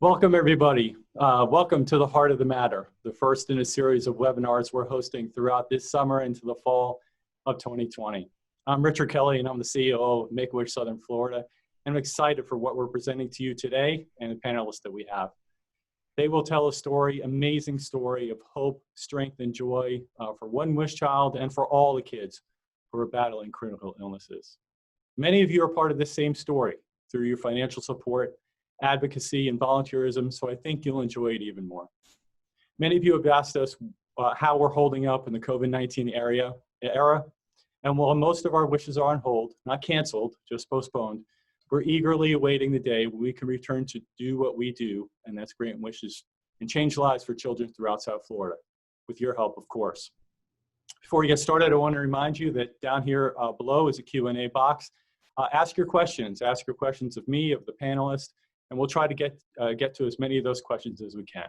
Welcome, everybody. Welcome to the Heart of the Matter, the first in a series of webinars we're hosting throughout this summer into the fall of 2020. I'm Richard Kelly, and I'm the CEO of Make-A-Wish Southern Florida, and I'm excited for what we're presenting to you today and the panelists that we have. They will tell a story, amazing story of hope, strength, and joy for one wish child and for all the kids who are battling critical illnesses. Many of you are part of this same story through your financial support, advocacy, and volunteerism, so I think you'll enjoy it even more. Many of you have asked us how we're holding up in the COVID-19 era, and while most of our wishes are on hold, not canceled, just postponed, we're eagerly awaiting the day when we can return to do what we do, and that's grant wishes and change lives for children throughout South Florida, with your help, of course. Before we get started, I want to remind you that down here below is a Q&A box. Ask your questions of me, of the panelists, and we'll try to get to as many of those questions as we can.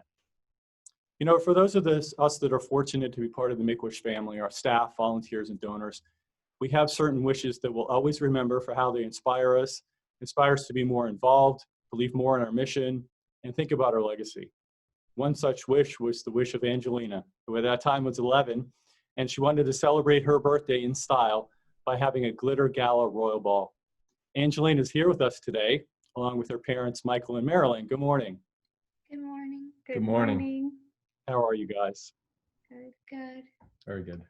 You know, for those of us that are fortunate to be part of the Make-A-Wish family, our staff, volunteers, and donors, we have certain wishes that we'll always remember for how they inspire us to be more involved, believe more in our mission, and think about our legacy. One such wish was the wish of Angelina, who at that time was 11, and she wanted to celebrate her birthday in style by having a glitter gala royal ball. Angelina is here with us today, along with her parents, Michael and Marilyn. Good morning. Good morning. Good morning. How are you guys? Good. Very good.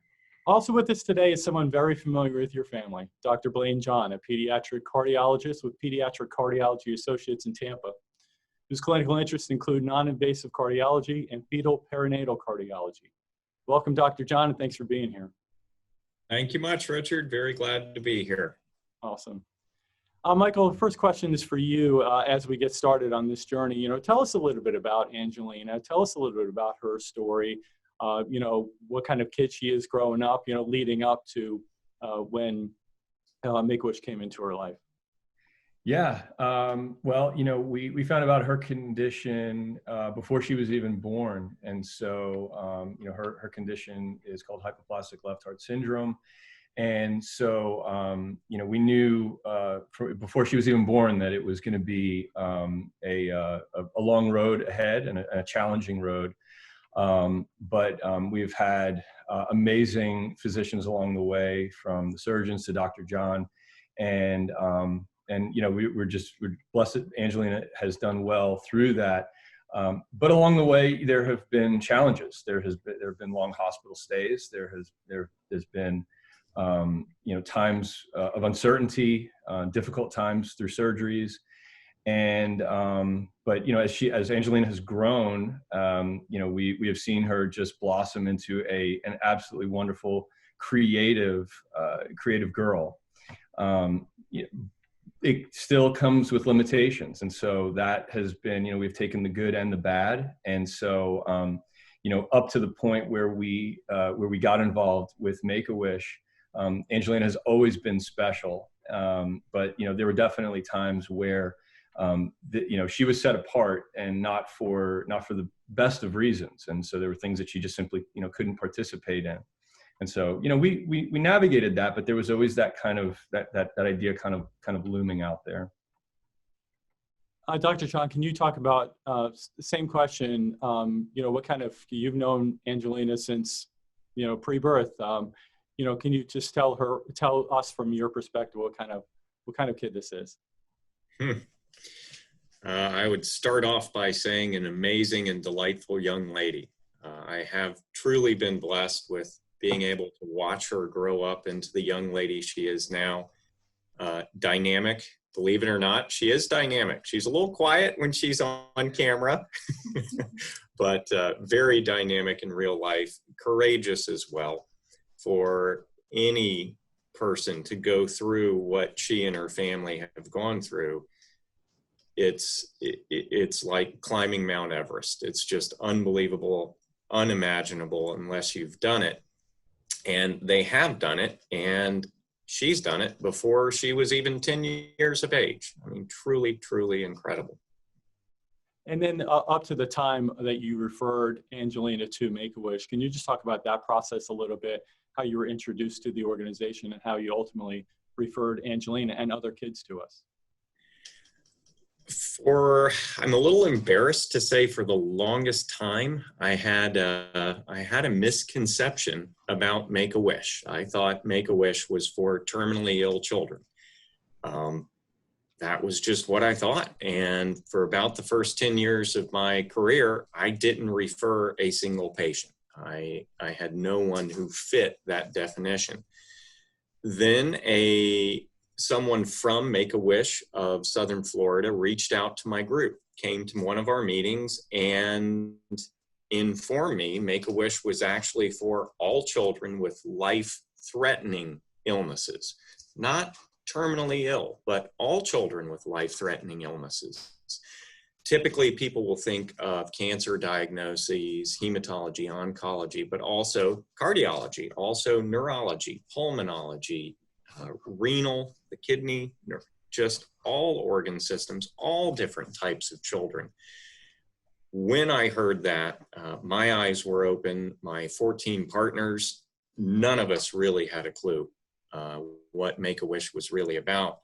Also with us today is someone very familiar with your family, Dr. Blaine John, a pediatric cardiologist with Pediatric Cardiology Associates in Tampa, whose clinical interests include non-invasive cardiology and fetal perinatal cardiology. Welcome, Dr. John, and thanks for being here. Thank you much, Richard. Very glad to be here. Awesome. Michael, the first question is for you as we get started on this journey. You know, tell us a little bit about Angelina. Tell us a little bit about her story. You know, what kind of kid she is growing up, you know, leading up to when Make-A-Wish came into her life. Yeah. Well, you know, we found about her condition before she was even born. And so, you know, her condition is called hypoplastic left heart syndrome. And so, you know, we knew before she was even born that it was going to be a long road ahead and a challenging road. But we've had amazing physicians along the way, from the surgeons to Dr. John. And you know, we're blessed Angelina has done well through that. But along the way, there have been challenges. There have been long hospital stays. There has been you know, times of uncertainty, difficult times through surgeries. And, but, you know, as Angelina has grown, you know, we have seen her just blossom into an absolutely wonderful, creative girl. It still comes with limitations. And so that has been, you know, we've taken the good and the bad. And so, you know, up to the point where we got involved with Make-A-Wish, Angelina has always been special. But, you know, there were definitely times where, you know, she was set apart, and not for the best of reasons. And so there were things that she just simply, you know, couldn't participate in. And so, you know, we navigated that, but there was always that kind of, that idea kind of looming out there. Dr. John, can you talk about the same question? You know, what kind of, you've known Angelina since, you know, pre-birth. You know, can you just tell us from your perspective what kind of kid this is? I would start off by saying an amazing and delightful young lady. I have truly been blessed with being able to watch her grow up into the young lady she is now. Dynamic, believe it or not, she is dynamic. She's a little quiet when she's on camera, but very dynamic in real life, courageous as well. For any person to go through what she and her family have gone through, it's like climbing Mount Everest. It's just unbelievable, unimaginable unless you've done it. And they have done it, and she's done it before she was even 10 years of age. I mean, truly, truly incredible. And then up to the time that you referred Angelina to Make-A-Wish, can you just talk about that process a little bit, how you were introduced to the organization and how you ultimately referred Angelina and other kids to us? I'm a little embarrassed to say, for the longest time, I had a misconception about Make-A-Wish. I thought Make-A-Wish was for terminally ill children. That was just what I thought. And for about the first 10 years of my career, I didn't refer a single patient. I had no one who fit that definition. Then someone from Make-A-Wish of Southern Florida reached out to my group, came to one of our meetings, and informed me Make-A-Wish was actually for all children with life-threatening illnesses, not terminally ill, but all children with life-threatening illnesses. Typically, people will think of cancer diagnoses, hematology, oncology, but also cardiology, also neurology, pulmonology, renal, the kidney, just all organ systems, all different types of children. When I heard that, my eyes were open. My 14 partners, none of us really had a clue what Make-A-Wish was really about.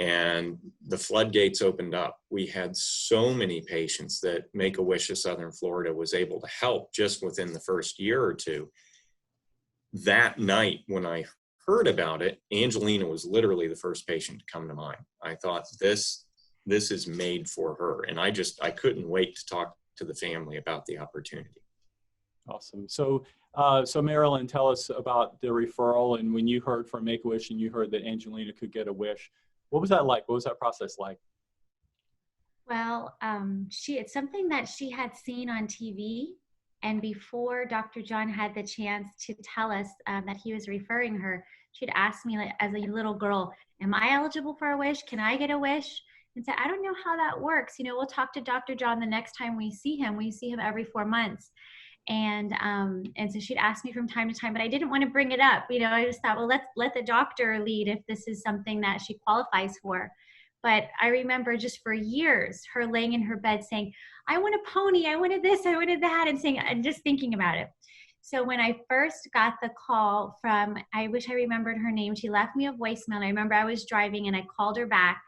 And the floodgates opened up. We had so many patients that Make-A-Wish of Southern Florida was able to help just within the first year or two. That night, when I heard about it, Angelina was literally the first patient to come to mind. I thought, this is made for her. And I couldn't wait to talk to the family about the opportunity. Awesome. So Marilyn, tell us about the referral, and when you heard from Make-A-Wish and you heard that Angelina could get a wish, what was that like? What was that process like? Well, it's something that she had seen on TV, and before Dr. John had the chance to tell us that he was referring her, she'd asked me, like, as a little girl, am I eligible for a wish? Can I get a wish? And said, I don't know how that works. You know, we'll talk to Dr. John the next time we see him. We see him every 4 months. And so she'd ask me from time to time, but I didn't want to bring it up. You know, I just thought, well, let the doctor lead if this is something that she qualifies for. But I remember just for years, her laying in her bed saying, I want a pony, I wanted this, I wanted that, and just thinking about it. So when I first got the call from, I wish I remembered her name, she left me a voicemail. And I remember I was driving and I called her back,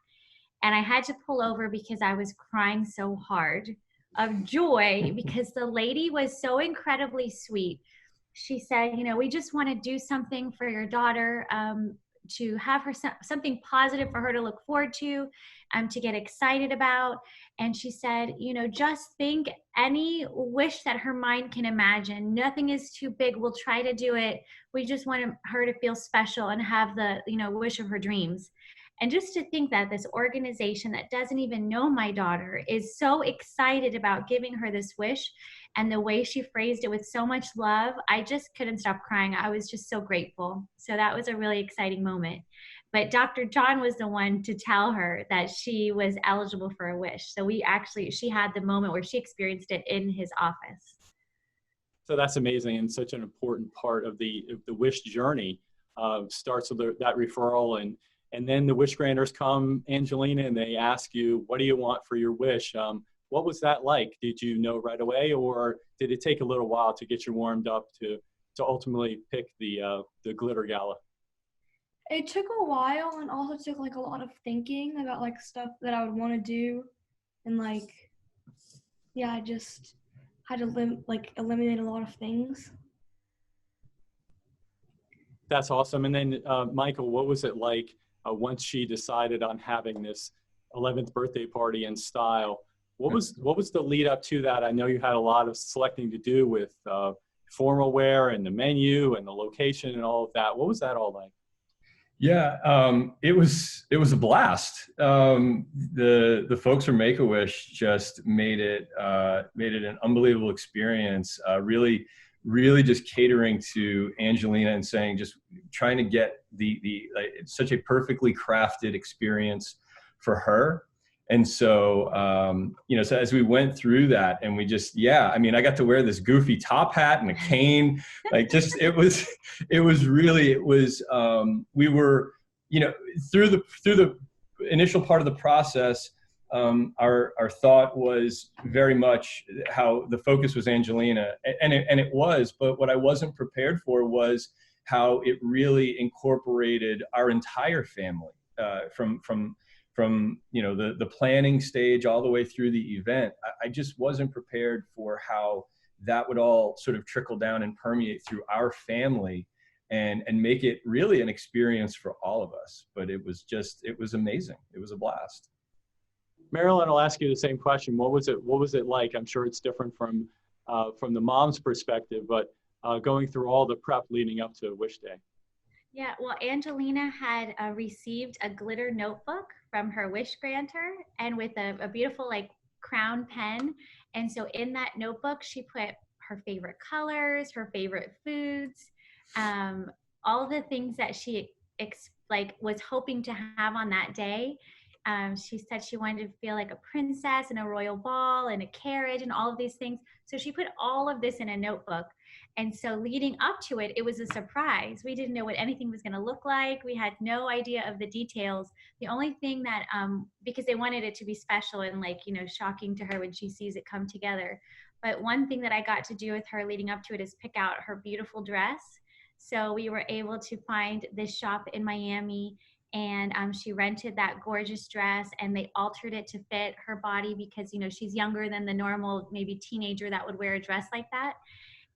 and I had to pull over because I was crying so hard of joy because the lady was so incredibly sweet. She said, you know, we just want to do something for your daughter, to have her something positive for her to look forward to get excited about. And she said, you know, just think any wish that her mind can imagine. Nothing is too big. We'll try to do it. We just want her to feel special and have the, you know, wish of her dreams. And just to think that this organization that doesn't even know my daughter is so excited about giving her this wish, and the way she phrased it with so much love, I just couldn't stop crying. I was just so grateful. So that was a really exciting moment. But Dr. John was the one to tell her that she was eligible for a wish. So she had the moment where she experienced it in his office. So that's amazing, and such an important part of the wish journey. Starts with that referral, and then the wish granters come, Angelina, and they ask you, what do you want for your wish? What was that like? Did you know right away, or did it take a little while to get you warmed up to ultimately pick the glitter gala? It took a while, and also took like a lot of thinking about like stuff that I would want to do, and like, yeah, I just had to eliminate a lot of things. That's awesome. And then Michael, what was it like once she decided on having this 11th birthday party in style? What was the lead up to that? I know you had a lot of selecting to do with formal wear and the menu and the location and all of that. What was that all like? Yeah, it was a blast. The folks from Make-A-Wish just made it an unbelievable experience. Really just catering to Angelina and saying, just trying to get it's such a perfectly crafted experience for her. And so, you know, so as we went through that, and we just, I mean, I got to wear this goofy top hat and a cane, like just, we were, you know, through the initial part of the process, our thought was very much how the focus was Angelina, and it was, but what I wasn't prepared for was how it really incorporated our entire family, from from the planning stage all the way through the event, I just wasn't prepared for how that would all sort of trickle down and permeate through our family and make it really an experience for all of us. But it was amazing. It was a blast. Marilyn, I'll ask you the same question. What was it like? I'm sure it's different from the mom's perspective, but going through all the prep leading up to Wish Day. Yeah, well, Angelina had received a glitter notebook from her wish granter, and with a beautiful like crown pen. And so in that notebook, she put her favorite colors, her favorite foods, all the things that she was hoping to have on that day. She said she wanted to feel like a princess and a royal ball and a carriage and all of these things. So she put all of this in a notebook. And so leading up to it, it was a surprise. We didn't know what anything was going to look like. We had no idea of the details. The only thing that, because they wanted it to be special and shocking to her when she sees it come together. But one thing that I got to do with her leading up to it is pick out her beautiful dress. So we were able to find this shop in Miami, and she rented that gorgeous dress, and they altered it to fit her body because, she's younger than the normal maybe teenager that would wear a dress like that.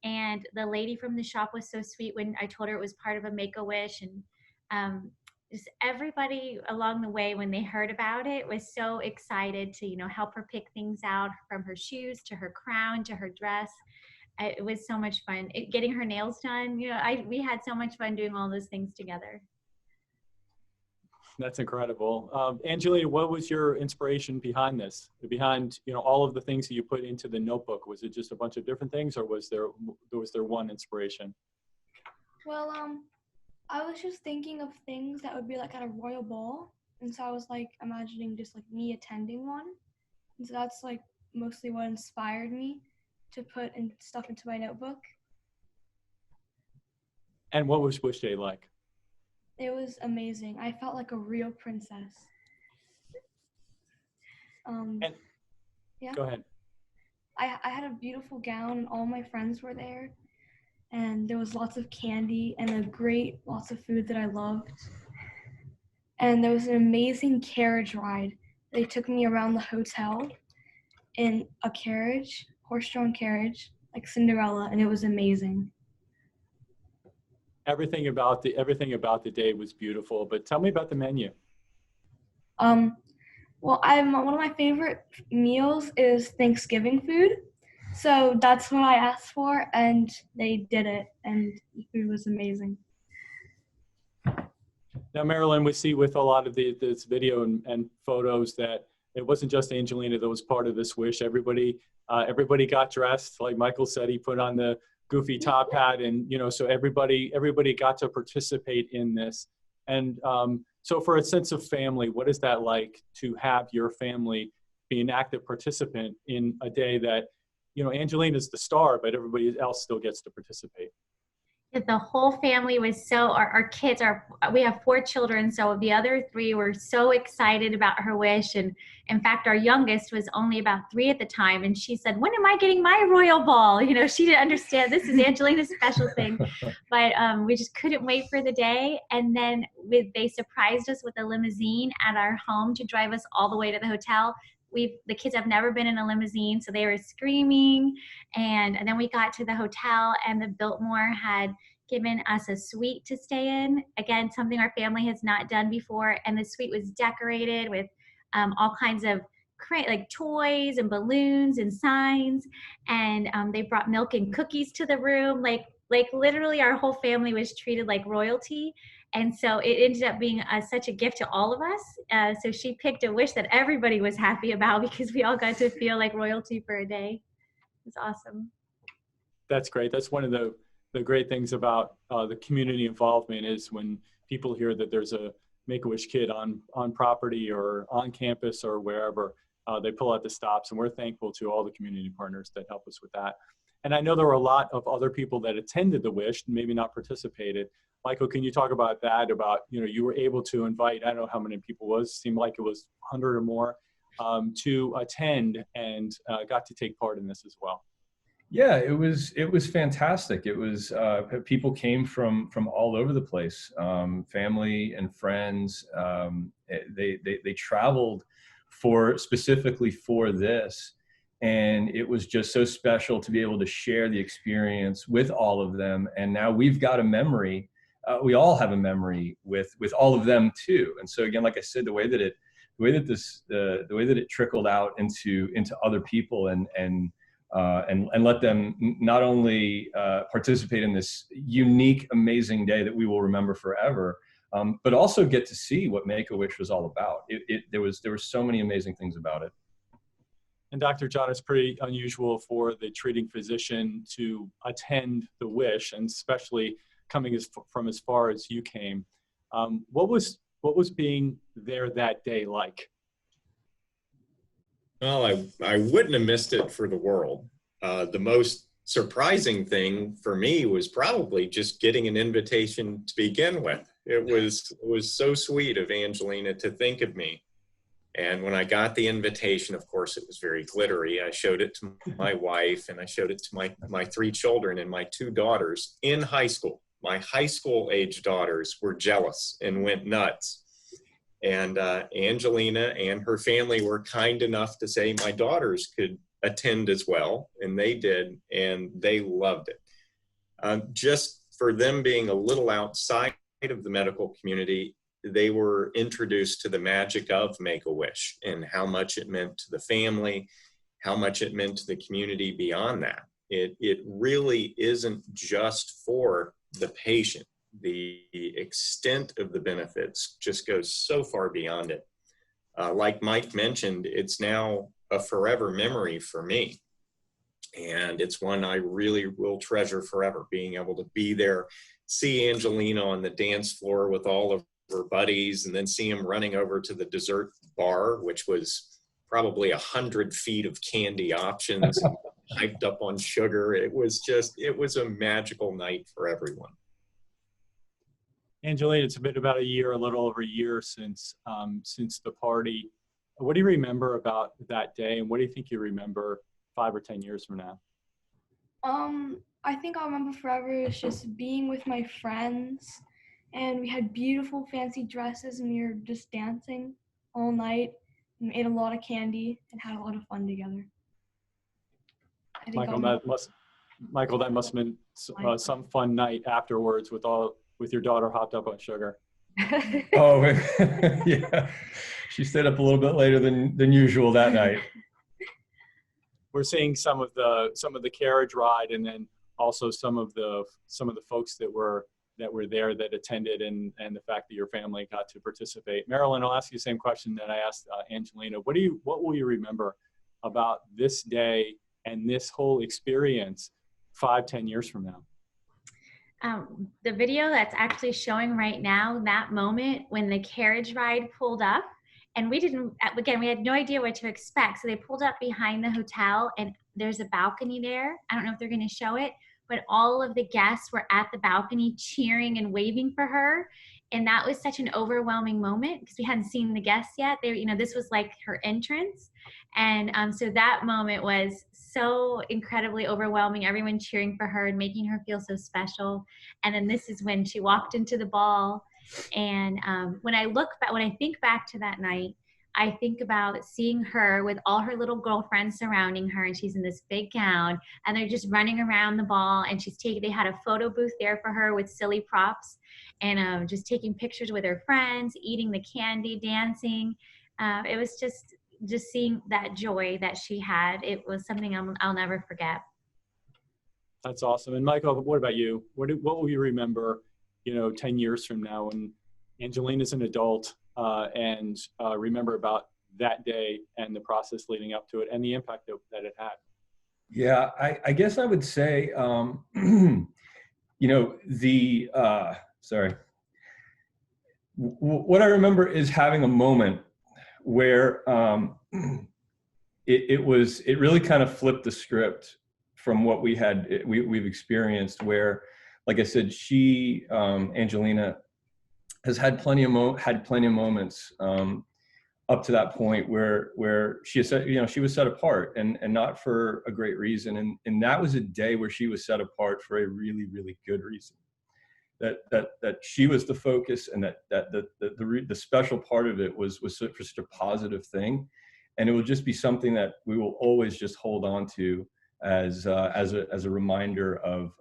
And the lady from the shop was so sweet when I told her it was part of a Make-A-Wish, and just everybody along the way when they heard about it was so excited to help her pick things out, from her shoes to her crown to her dress. It was so much fun. Getting her nails done, we had so much fun doing all those things together. That's incredible. Angelina, what was your inspiration behind this? Behind all of the things that you put into the notebook? Was it just a bunch of different things, or was there one inspiration? Well, I was just thinking of things that would be like at a royal ball, and so I was like imagining just like me attending one, and so that's like mostly what inspired me to put stuff into my notebook. And what was Wish Day like? It was amazing. I felt like a real princess. Yeah. Go ahead. I had a beautiful gown, and all my friends were there, and there was lots of candy and lots of food that I loved. And there was an amazing carriage ride. They took me around the hotel in a carriage, horse-drawn carriage, like Cinderella, and it was amazing. Everything about the day was beautiful, but tell me about the menu. Well, one of my favorite meals is Thanksgiving food, so that's what I asked for, and they did it, and the food was amazing. Now, Marilyn, we see with a lot of this video and photos that it wasn't just Angelina that was part of this wish. Everybody got dressed. Like Michael said, he put on the goofy top hat, and so everybody got to participate in this. And so for a sense of family, what is that like to have your family be an active participant in a day that Angelina's the star, but everybody else still gets to participate? The whole family was our kids we have 4 children, so the other 3 were so excited about her wish. And in fact, our youngest was only about 3 at the time, and she said, "When am I getting my royal ball?" She didn't understand this is Angelina's special thing. But we just couldn't wait for the day. And then they surprised us with a limousine at our home to drive us all the way to the hotel. The kids have never been in a limousine, so they were screaming. And then we got to the hotel, and the Biltmore had given us a suite to stay in. Again, something our family has not done before. And the suite was decorated with all kinds of like toys and balloons and signs. And they brought milk and cookies to the room. Like literally our whole family was treated like royalty. And so it ended up being such a gift to all of us. So she picked a wish that everybody was happy about, because we all got to feel like royalty for a day. It was awesome. That's great. That's one of the great things about the community involvement, is when people hear that there's a Make-A-Wish kid on property or on campus or wherever, they pull out the stops. And we're thankful to all the community partners that help us with that. And I know there were a lot of other people that attended the wish, maybe not participated. Michael, can you talk about that? About, you were able to invite, I don't know how many people it was, seemed like it was 100 or more, to attend and got to take part in this as well. Yeah, it was fantastic. It was people came from all over the place, family and friends. They traveled specifically for this, and it was just so special to be able to share the experience with all of them. And now we've got a memory. We all have a memory with all of them too. And so again, like I said, the way that it trickled out into other people and let them not only participate in this unique, amazing day that we will remember forever, but also get to see what Make-A-Wish was all about. There were so many amazing things about it. And Dr. John, it's pretty unusual for the treating physician to attend the Wish, and especially coming from as far as you came. What was being there that day like? Well, I wouldn't have missed it for the world. The most surprising thing for me was probably just getting an invitation to begin with. It was so sweet of Angelina to think of me. And when I got the invitation, of course, it was very glittery. I showed it to my wife, and I showed it to my 3 children and my 2 daughters in high school. My high school age daughters were jealous and went nuts. And Angelina and her family were kind enough to say my daughters could attend as well, and they did, and they loved it. Just for them being a little outside of the medical community, they were introduced to the magic of Make-A-Wish and how much it meant to the family, how much it meant to the community beyond that. It really isn't just for the patient. The extent of the benefits just goes so far beyond it. Like Mike mentioned, it's now a forever memory for me. And it's one I really will treasure forever, being able to be there, see Angelina on the dance floor with all of her buddies, and then see him running over to the dessert bar, which was probably 100 feet of candy options, hyped up on sugar. It was a magical night for everyone. Angelina, it's been about a little over a year since the party. What do you remember about that day, and what do you think you remember 5 or 10 years from now? I think I'll remember forever is just being with my friends, and we had beautiful fancy dresses, and we were just dancing all night and ate a lot of candy and had a lot of fun together. Michael, that must have been some fun night afterwards with your daughter hopped up on sugar. Oh, yeah. She stayed up a little bit later than usual that night. We're seeing some of the carriage ride, and then also some of the folks that were there that attended, and the fact that your family got to participate. Marilyn, I'll ask you the same question that I asked Angelina. What will you remember about this day and this whole experience 5-10 years from now? The video that's actually showing right now, that moment when the carriage ride pulled up, and we had no idea what to expect. So they pulled up behind the hotel, and there's a balcony there. I don't know if they're going to show it, but all of the guests were at the balcony cheering and waving for her. And that was such an overwhelming moment because we hadn't seen the guests yet. This was like her entrance. And so that moment was so incredibly overwhelming, everyone cheering for her and making her feel so special. And then this is when she walked into the ball. And when I think back to that night, I think about seeing her with all her little girlfriends surrounding her, and she's in this big gown, and they're just running around the ball, and they had a photo booth there for her with silly props, and just taking pictures with her friends, eating the candy, dancing. It was just seeing that joy that she had. It was something I'll never forget. That's awesome. And Michael, what about you? What will you remember, 10 years from now when Angelina's an adult, and remember about that day and the process leading up to it and the impact that it had? Yeah, I guess I would say, what I remember is having a moment where it really kind of flipped the script from what we've experienced, where, like I said, Angelina has had plenty of moments up to that point where she said, she was set apart, and not for a great reason. And that was a day where she was set apart for a really, really good reason. That she was the focus, and that the special part of it was such a positive thing. And it will just be something that we will always just hold on to as a reminder of,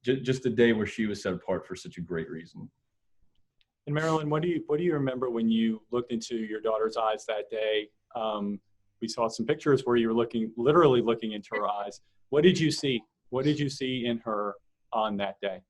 just the day where she was set apart for such a great reason. And Marilyn, what do you remember when you looked into your daughter's eyes that day? We saw some pictures where you were literally looking into her eyes. What did you see? What did you see in her on that day?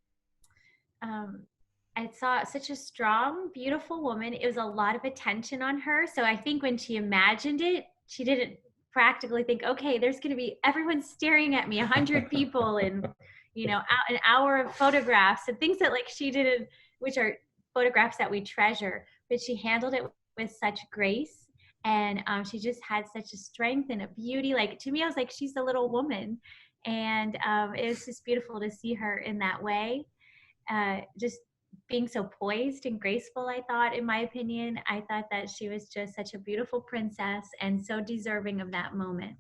I saw such a strong, beautiful woman. It was a lot of attention on her. So I think when she imagined it, she didn't practically think, okay, there's going to be everyone staring at me, 100 people, and an hour of photographs and things that she didn't, which are photographs that we treasure. But she handled it with such grace, and she just had such a strength and a beauty. To me, I was like, she's a little woman, and it was just beautiful to see her in that way. Just being so poised and graceful, I thought, in my opinion. I thought that she was just such a beautiful princess and so deserving of that moment.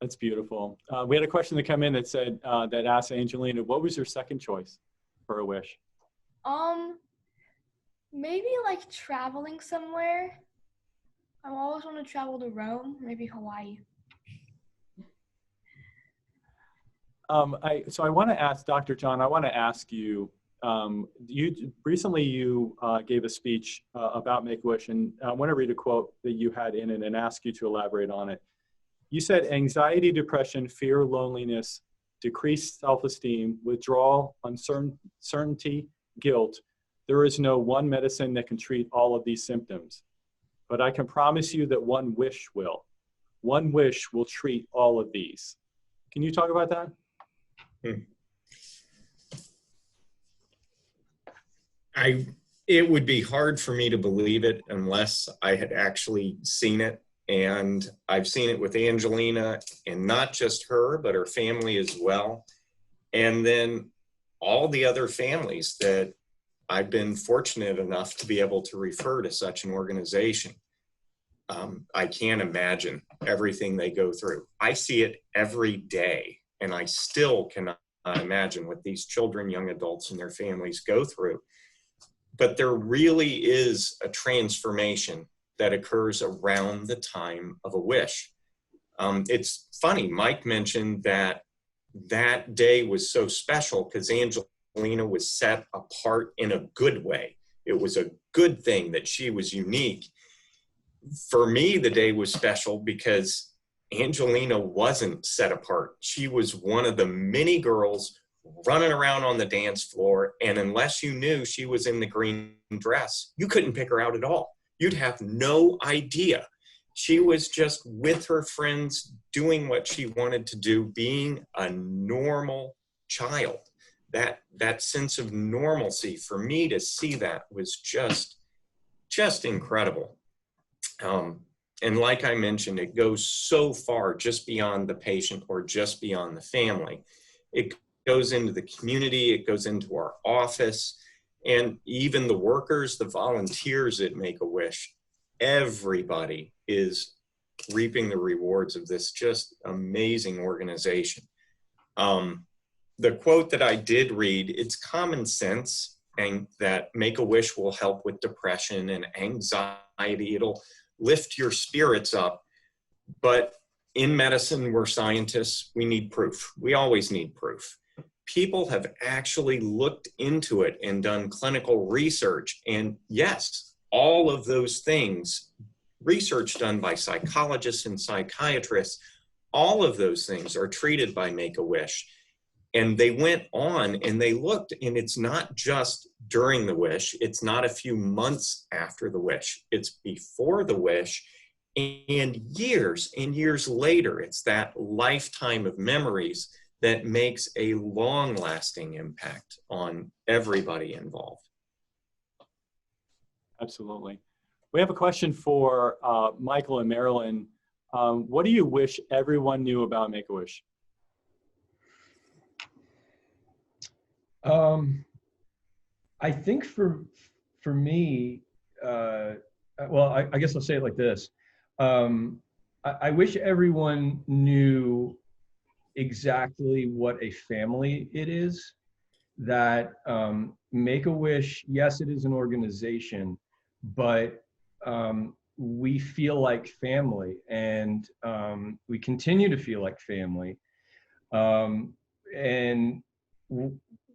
That's beautiful. We had a question that came in that said, that asked Angelina, what was your second choice for a wish? Maybe traveling somewhere. I always want to travel to Rome, maybe Hawaii. So I want to ask Dr. John, I want to ask you, you recently gave a speech about Make-A-Wish, and I want to read a quote that you had in it and ask you to elaborate on it. You said, anxiety, depression, fear, loneliness, decreased self-esteem, withdrawal, uncertainty, guilt. There is no one medicine that can treat all of these symptoms, but I can promise you that one wish will. One wish will treat all of these. Can you talk about that? It would be hard for me to believe it unless I had actually seen it. And I've seen it with Angelina, and not just her, but her family as well. And then all the other families that I've been fortunate enough to be able to refer to such an organization. I can't imagine everything they go through. I see it every day, and I still cannot imagine what these children, young adults, and their families go through. But there really is a transformation that occurs around the time of a wish. It's funny, Mike mentioned that day was so special because Angelina was set apart in a good way. It was a good thing that she was unique. For me, the day was special because Angelina wasn't set apart. She was one of the many girls running around on the dance floor, and unless you knew she was in the green dress, you couldn't pick her out at all. You'd have no idea. She was just with her friends doing what she wanted to do, being a normal child. That sense of normalcy, for me to see that was just incredible. And like I mentioned, it goes so far just beyond the patient or just beyond the family. It goes into the community, it goes into our office, and even the workers, the volunteers at Make-A-Wish. Everybody is reaping the rewards of this just amazing organization. The quote that I did read, it's common sense, and that Make-A-Wish will help with depression and anxiety. It'll lift your spirits up. But in medicine, we're scientists, we need proof. We always need proof. People have actually looked into it and done clinical research. And yes, all of those things, research done by psychologists and psychiatrists, all of those things are treated by Make-A-Wish. And they went on and they looked, and it's not just during the wish. It's not a few months after the wish. It's before the wish, and years later. It's that lifetime of memories that makes a long-lasting impact on everybody involved. Absolutely. We have a question for Michael and Marilyn. What do you wish everyone knew about Make-A-Wish? I think for me, well, I guess I'll say it like this. I wish everyone knew exactly what a family it is. That Make-A-Wish, yes, it is an organization, but we feel like family, and we continue to feel like family. And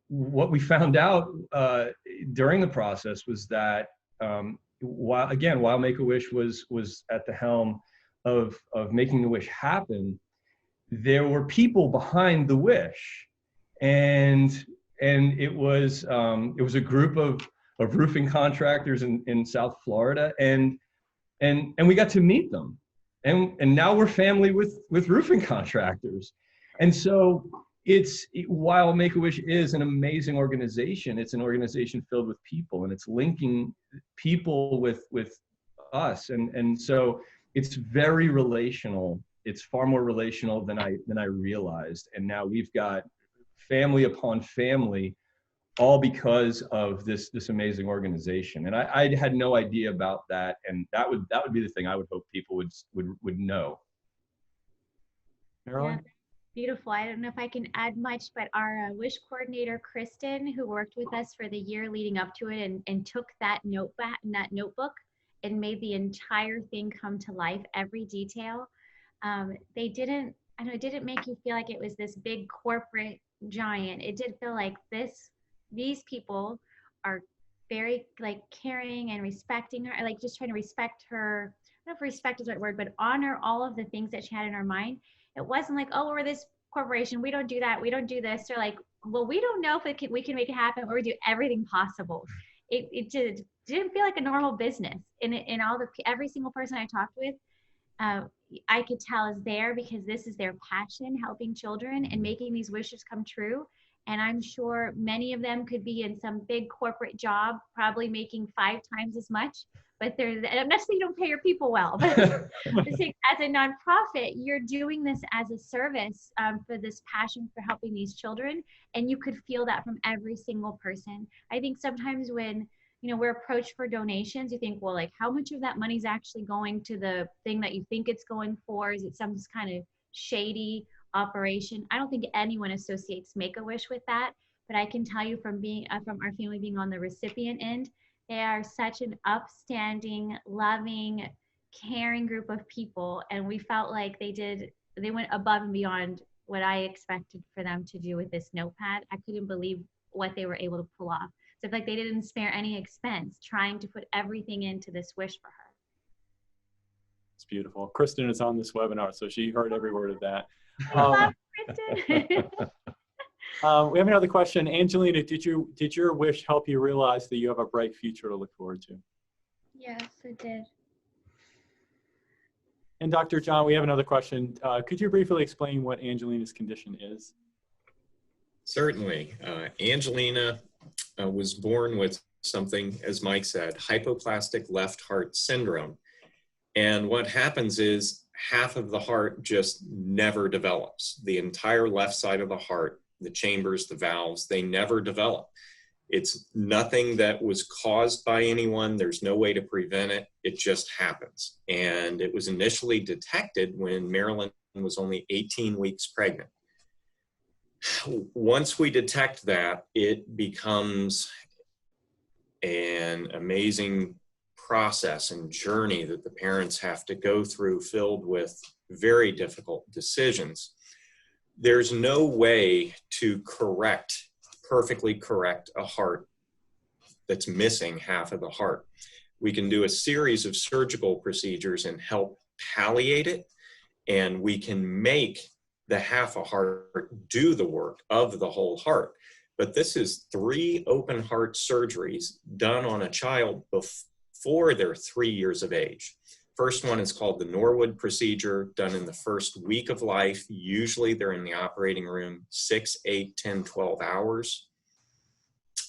what we found out during the process was that while Make-A-Wish was at the helm of making the wish happen, there were people behind the wish, and it was a group of roofing contractors in South Florida, and we got to meet them, and now we're family with roofing contractors. And so while Make-A-Wish is an amazing organization, it's an organization filled with people, and it's linking people with us, and so it's very relational. It's far more relational than I realized, and now we've got family upon family, all because of this amazing organization. And I had no idea about that, and that would be the thing I would hope people would know. Marilyn? Yeah, beautiful. I don't know if I can add much, but our wish coordinator, Kristen, who worked with us for the year leading up to it and took that notebook and made the entire thing come to life, every detail. It didn't make you feel like it was this big corporate giant. It did feel like these people are very like caring and respecting her, like just trying to respect her. I don't know if respect is the right word, but honor all of the things that she had in her mind. It wasn't like, oh, we're this corporation, we don't do that, we don't do this. They're like, well, we don't know if we can make it happen, or we do everything possible. It didn't feel like a normal business. And every single person I talked with, I could tell is there because this is their passion, helping children and making these wishes come true. And I'm sure many of them could be in some big corporate job, probably making 5 times as much, but I'm not saying you don't pay your people well, but as a nonprofit, you're doing this as a service for this passion for helping these children. And you could feel that from every single person. I think sometimes when we're approached for donations, you think, well, like how much of that money is actually going to the thing that you think it's going for? Is it some kind of shady operation? I don't think anyone associates Make-A-Wish with that, but I can tell you from our family being on the recipient end, they are such an upstanding, loving, caring group of people, and we felt like they went above and beyond what I expected for them to do with this notepad. I couldn't believe what they were able to pull off. So it's like they didn't spare any expense trying to put everything into this wish for her. It's beautiful. Kristen is on this webinar, so she heard every word of that. Love Kristen. We have another question. Angelina, did your wish help you realize that you have a bright future to look forward to? Yes, it did. And Dr. John, we have another question. Could you briefly explain what Angelina's condition is? Certainly. Angelina was born with something, as Mike said, hypoplastic left heart syndrome. And what happens is half of the heart just never develops. The entire left side of the heart, the chambers, the valves, they never develop. It's nothing that was caused by anyone. There's no way to prevent it. It just happens. And it was initially detected when Marilyn was only 18 weeks pregnant. Once we detect that, it becomes an amazing process and journey that the parents have to go through, filled with very difficult decisions. There's no way to perfectly correct a heart that's missing half of the heart. We can do a series of surgical procedures and help palliate it, and we can make the half a heart do the work of the whole heart. But this is 3 open heart surgeries done on a child before they're 3 years of age. First one is called the Norwood procedure, done in the first week of life. Usually they're in the operating room 6, 8, 10, 12 hours.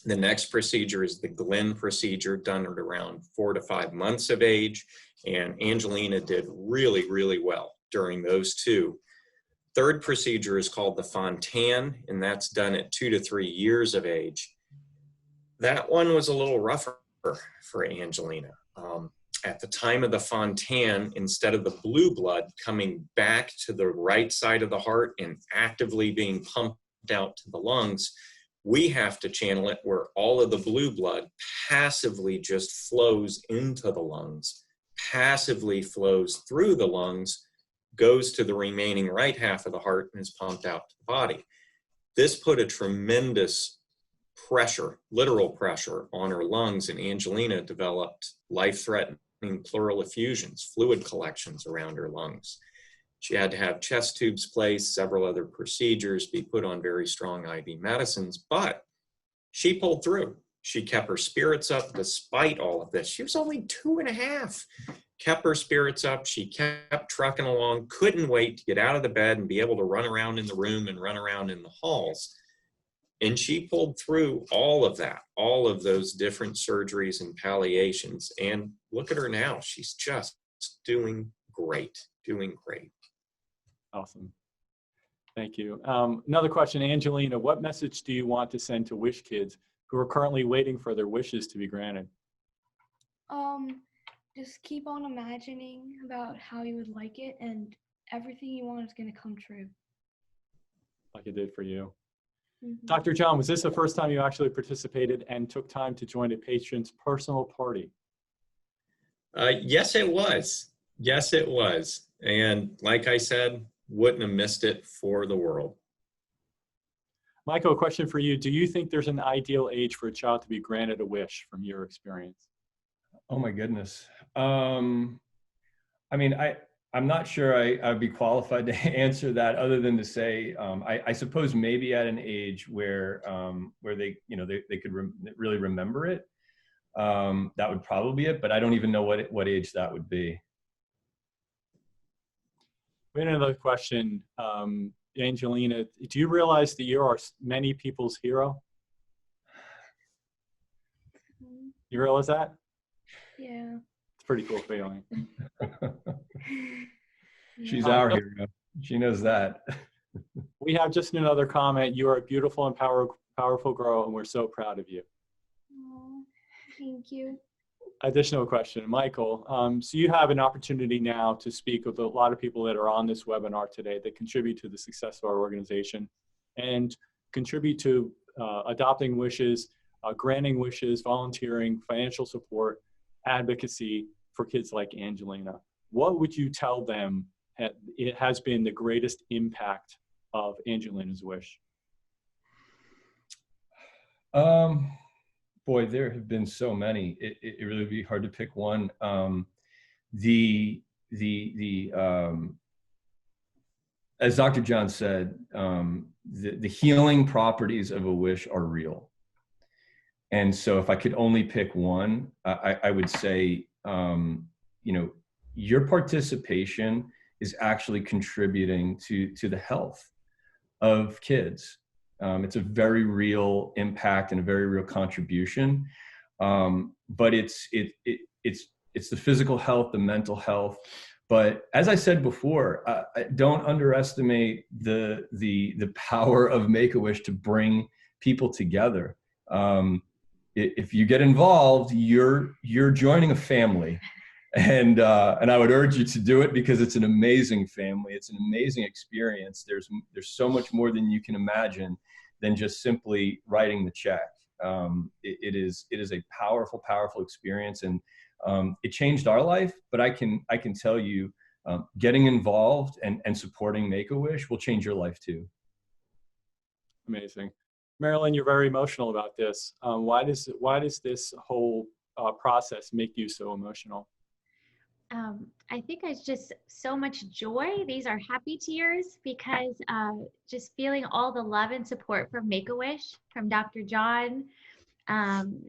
The next procedure is the Glenn procedure, done at around 4 to 5 months of age. And Angelina did really, really well during those 2. Third procedure is called the Fontan, and that's done at 2 to 3 years of age. That one was a little rougher for Angelina. at the time of the Fontan, instead of the blue blood coming back to the right side of the heart and actively being pumped out to the lungs, we have to channel it where all of the blue blood passively just flows into the lungs, passively flows through the lungs, goes to the remaining right half of the heart and is pumped out to the body. This put a tremendous pressure, literal pressure, on her lungs, and Angelina developed life-threatening pleural effusions, fluid collections around her lungs. She had to have chest tubes placed, several other procedures, be put on very strong IV medicines, but she pulled through. She kept her spirits up despite all of this. She was only 2.5, kept her spirits up. She kept trucking along, couldn't wait to get out of the bed and be able to run around in the room and run around in the halls. And she pulled through all of that, all of those different surgeries and palliations. And look at her now. She's just doing great, doing great. Awesome. Thank you. Another question, Angelina, what message do you want to send to wish kids who are currently waiting for their wishes to be granted? Just keep on imagining about how you would like it, and everything you want is going to come true. Like it did for you. Mm-hmm. Dr. John, was this the first time you actually participated and took time to join a patient's personal party? Yes, it was. Yes, it was. And like I said, wouldn't have missed it for the world. Michael, a question for you. Do you think there's an ideal age for a child to be granted a wish from your experience? Oh my goodness. I mean, I'm not sure I'd be qualified to answer that, other than to say, I suppose maybe at an age where they, they could really remember it. That would probably be it, but I don't even know what age that would be. We had another question. Angelina, do you realize that you are many people's hero? You realize that? Yeah. It's a pretty cool feeling. She's our hero. She knows that. We have just another comment. You are a beautiful and powerful girl, and we're so proud of you. Aww, thank you. Additional question, Michael. So you have an opportunity now to speak with a lot of people that are on this webinar today that contribute to the success of our organization and contribute to adopting wishes, granting wishes, volunteering, financial support, advocacy for kids like Angelina. What would you tell them it has been the greatest impact of Angelina's wish? Boy, there have been so many. It really would be hard to pick one. As Dr. John said, the healing properties of a wish are real. And so if I could only pick one, I would say, your participation is actually contributing to the health of kids. It's a very real impact and a very real contribution. But it's the physical health, the mental health. But as I said before, don't underestimate the power of Make-A-Wish to bring people together. If you get involved, you're joining a family. And I would urge you to do it, because it's an amazing family. It's an amazing experience. There's so much more than you can imagine than just simply writing the check. It is a powerful, powerful experience, and it changed our life. But I can tell you, getting involved and supporting Make-A-Wish will change your life too. Amazing. Marilyn, you're very emotional about this. Why does this whole process make you so emotional? I think it's just so much joy. These are happy tears, because just feeling all the love and support from Make-A-Wish, from Dr. John,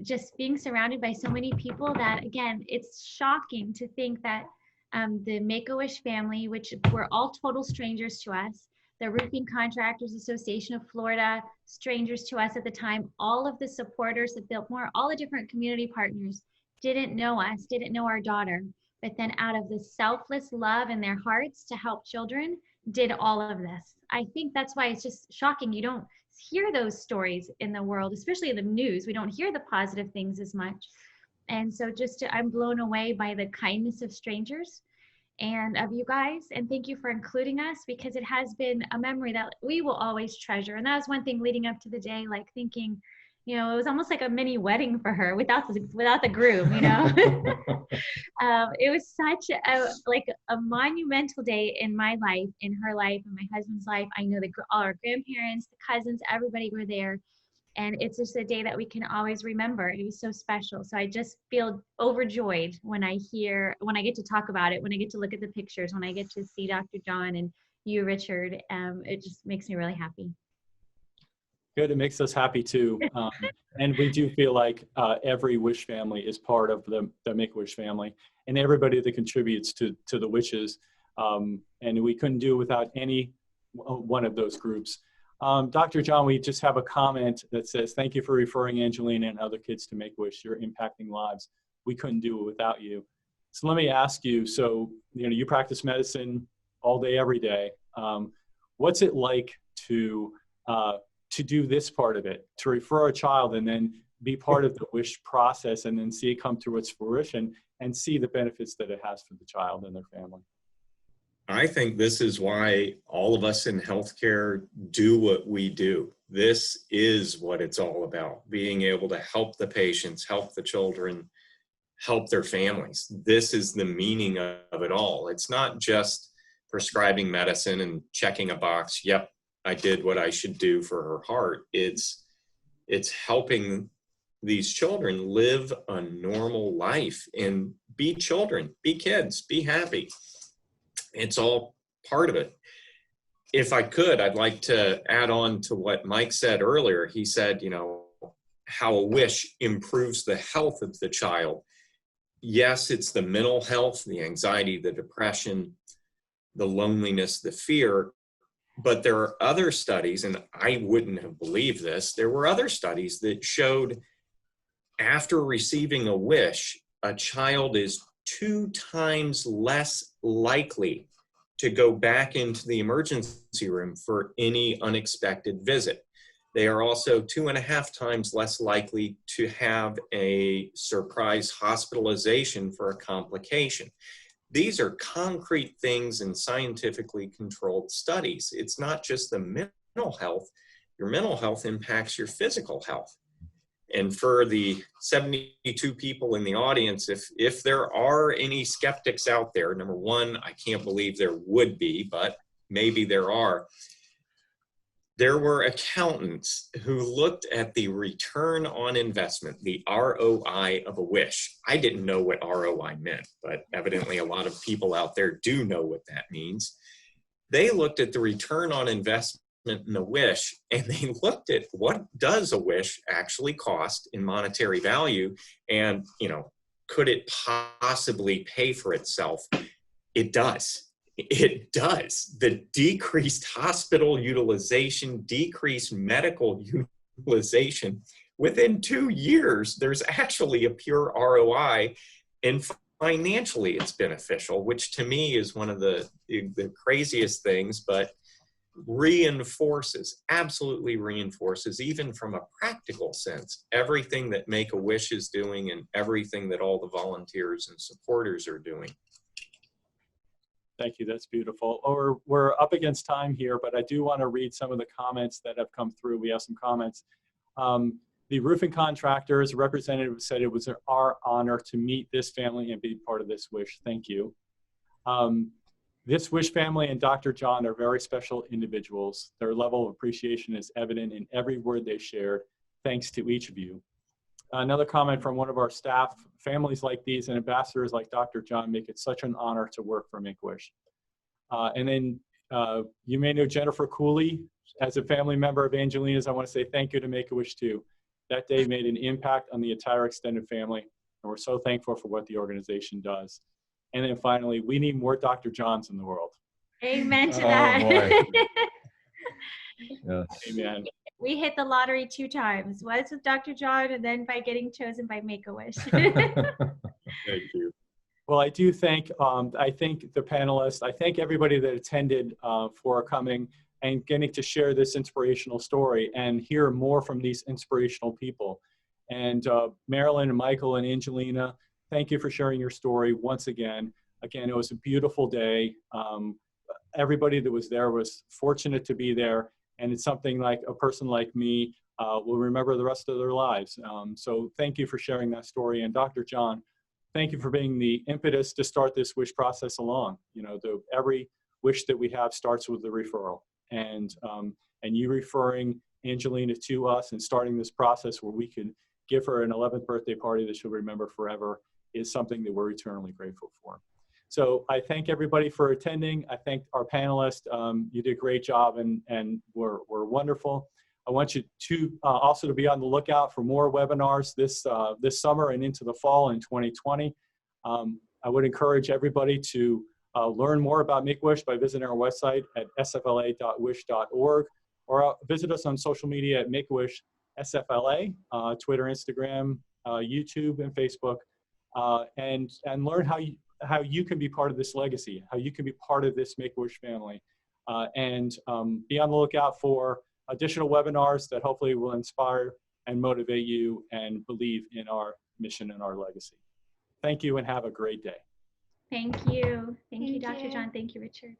just being surrounded by so many people that, again, it's shocking to think that the Make-A-Wish family, which were all total strangers to us, the Roofing Contractors Association of Florida, strangers to us at the time, all of the supporters at Biltmore, all the different community partners didn't know us, didn't know our daughter. But then out of the selfless love in their hearts to help children, did all of this. I think that's why it's just shocking. You don't hear those stories in the world, especially in the news. We don't hear the positive things as much. And so I'm blown away by the kindness of strangers and of you guys. And thank you for including us, because it has been a memory that we will always treasure. And that was one thing leading up to the day, like thinking, it was almost like a mini wedding for her without the groom, It was such a monumental day in my life, in her life, in my husband's life. I know all our grandparents, the cousins, everybody were there. And it's just a day that we can always remember. It was so special. So I just feel overjoyed when I get to talk about it, when I get to look at the pictures, when I get to see Dr. John and you, Richard. It just makes me really happy. Good. It makes us happy too. And we do feel like every Wish family is part of the Make-A-Wish family, and everybody that contributes to the Wishes. And we couldn't do it without any one of those groups. Dr. John, we just have a comment that says, thank you for referring Angelina and other kids to Make-A-Wish. You're impacting lives. We couldn't do it without you. So let me ask you, so, you practice medicine all day, every day. What's it like to do this part of it, to refer a child and then be part of the Wish process and then see it come to its fruition and see the benefits that it has for the child and their family? I think this is why all of us in healthcare do what we do. This is what it's all about, being able to help the patients, help the children, help their families. This is the meaning of it all. It's not just prescribing medicine and checking a box. Yep, I did what I should do for her heart. It's helping these children live a normal life and be children, be kids, be happy. It's all part of it. If I could, I'd like to add on to what Mike said earlier. He said, how a wish improves the health of the child. Yes, it's the mental health, the anxiety, the depression, the loneliness, the fear. But there are other studies, and I wouldn't have believed this. There were other studies that showed after receiving a wish, a child is 2 times less likely to go back into the emergency room for any unexpected visit. They are also 2.5 times less likely to have a surprise hospitalization for a complication. These are concrete things in scientifically controlled studies. It's not just the mental health. Your mental health impacts your physical health. And for the 72 people in the audience, if there are any skeptics out there, number one, I can't believe there would be, but maybe there are. There were accountants who looked at the return on investment, the ROI of a wish. I didn't know what ROI meant, but evidently a lot of people out there do know what that means. They looked at the return on investment in a wish, and they looked at what does a wish actually cost in monetary value, and could it possibly pay for itself? It does. It does. The decreased hospital utilization, decreased medical utilization, within 2 years, there's actually a pure ROI, and financially it's beneficial, which to me is one of the craziest things, but absolutely reinforces, even from a practical sense, everything that Make-A-Wish is doing and everything that all the volunteers and supporters are doing. Thank you. That's beautiful. We're up against time here, but I do want to read some of the comments that have come through. We have some comments. The roofing contractors representative said it was our honor to meet this family and be part of this wish. Thank you. This Wish family and Dr. John are very special individuals. Their level of appreciation is evident in every word they shared. Thanks to each of you. Another comment from one of our staff: families like these and ambassadors like Dr. John make it such an honor to work for Make-A-Wish. And then you may know Jennifer Cooley. As a family member of Angelina's, I want to say thank you to Make-A-Wish too. That day made an impact on the entire extended family, and we're so thankful for what the organization does. And then finally, we need more Dr. Johns in the world. Amen to that. Yes. Amen. We hit the lottery 2 times. Once with Dr. John, and then by getting chosen by Make-A-Wish. Thank you. Well, I do thank, I thank the panelists. I thank everybody that attended for coming and getting to share this inspirational story and hear more from these inspirational people. And Marilyn and Michael and Angelina, thank you for sharing your story once again. Again, it was a beautiful day. Everybody that was there was fortunate to be there, and it's something like a person like me will remember the rest of their lives. So thank you for sharing that story. And Dr. John, thank you for being the impetus to start this wish process along. You know, every wish that we have starts with the referral, and you referring Angelina to us and starting this process where we can give her an 11th birthday party that she'll remember forever is something that we're eternally grateful for. So I thank everybody for attending. I thank our panelists. You did a great job and were wonderful. I want you to also to be on the lookout for more webinars this summer and into the fall in 2020. I would encourage everybody to learn more about Make-A-Wish by visiting our website at sfla.wish.org, or visit us on social media at Make-A-Wish SFLA, Twitter, Instagram, YouTube, and Facebook, and learn how you can be part of this legacy, how you can be part of this Make-A-Wish family, and be on the lookout for additional webinars that hopefully will inspire and motivate you and believe in our mission and our legacy. Thank you and have a great day. Thank you. Thank you, Dr. John. Thank you, Richard.